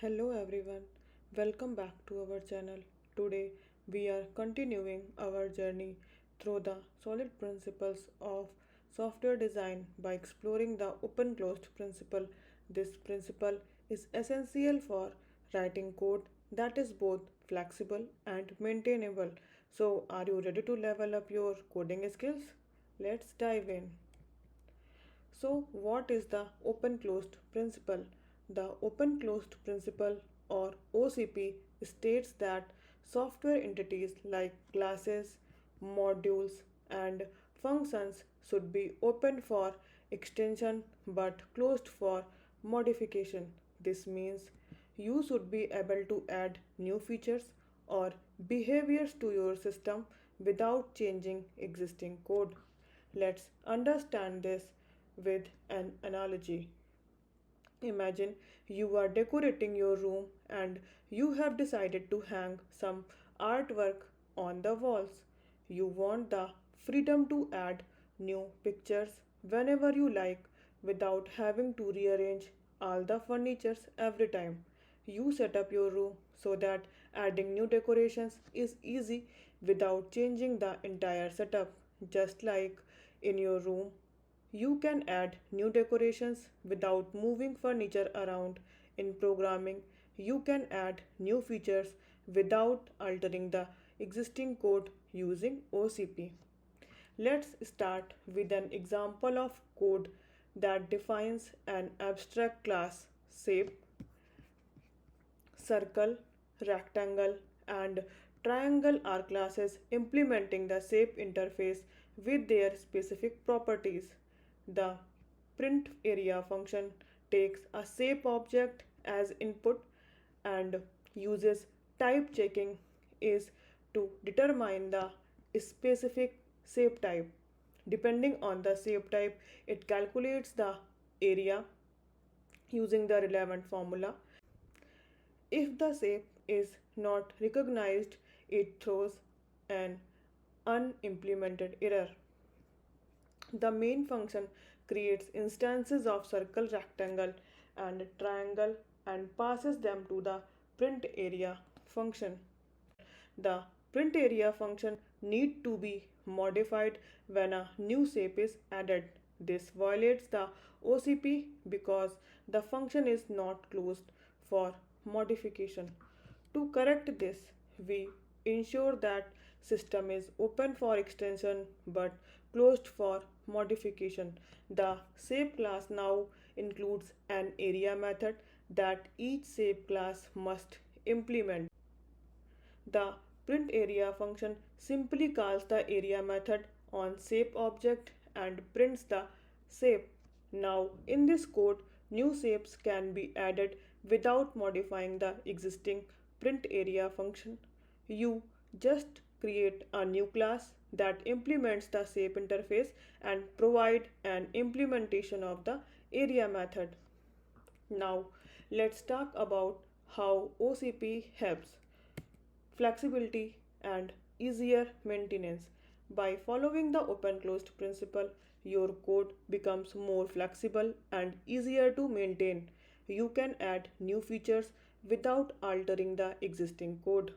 Hello everyone, welcome back to our channel. Today we are continuing our journey through the solid principles of software design by exploring the open closed principle. This principle is essential for writing code that is both flexible and maintainable. So, are you ready to level up your coding skills? Let's dive in. So, what is the open closed principle? The open closed principle or OCP states that software entities like classes, modules, and functions should be open for extension but closed for modification. This means you should be able to add new features or behaviors to your system without changing existing code. Let's understand this with an analogy. Imagine you are decorating your room and you have decided to hang some artwork on the walls. You want the freedom to add new pictures whenever you like without having to rearrange all the furnitures every time. You set up your room so that adding new decorations is easy without changing the entire setup. Just like in your room, you can add new decorations without moving furniture around. In programming, you can add new features without altering the existing code using OCP. Let's start with an example of code that defines an abstract class shape. Circle, rectangle, and triangle are classes implementing the shape interface with their specific properties. The print area function takes a shape object as input and uses type checking is to determine the specific shape type. Depending on the shape type, it calculates the area using the relevant formula. If the shape is not recognized, it throws an unimplemented error. The main function creates instances of circle, rectangle, and triangle and passes them to the print area function. The print area function need to be modified when a new shape is added. This violates the OCP because the function is not closed for modification. To correct this, we ensure that system is open for extension but closed for modification. The shape class now includes an area method that each shape class must implement. The print area function simply calls the area method on shape object and prints the shape. Now, in this code, new shapes can be added without modifying the existing print area function. You just create a new class that implements the shape interface and provide an implementation of the area method. Now, let's talk about how OCP helps flexibility, and easier maintenance. By following the open closed principle, your code becomes more flexible and easier to maintain. You can add new features without altering the existing code.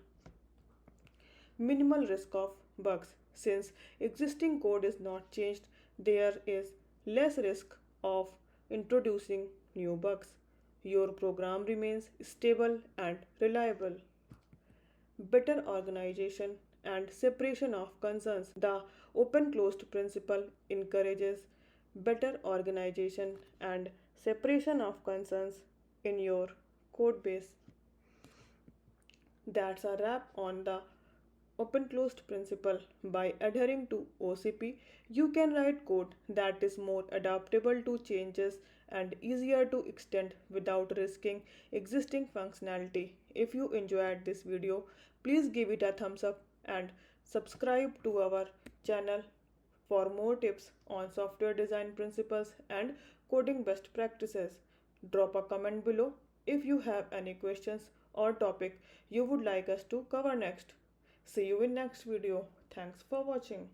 Minimal risk of bugs. Since existing code is not changed, there is less risk of introducing new bugs. Your program remains stable and reliable. Better organization and separation of concerns. The open closed principle encourages better organization and separation of concerns in your code base. That's a wrap on the open closed principle. By adhering to OCP, you can write code that is more adaptable to changes and easier to extend without risking existing functionality. If you enjoyed this video, please give it a thumbs up and subscribe to our channel for more tips on software design principles and coding best practices. Drop a comment below if you have any questions or topic you would like us to cover next. See you in next video. Thanks for watching.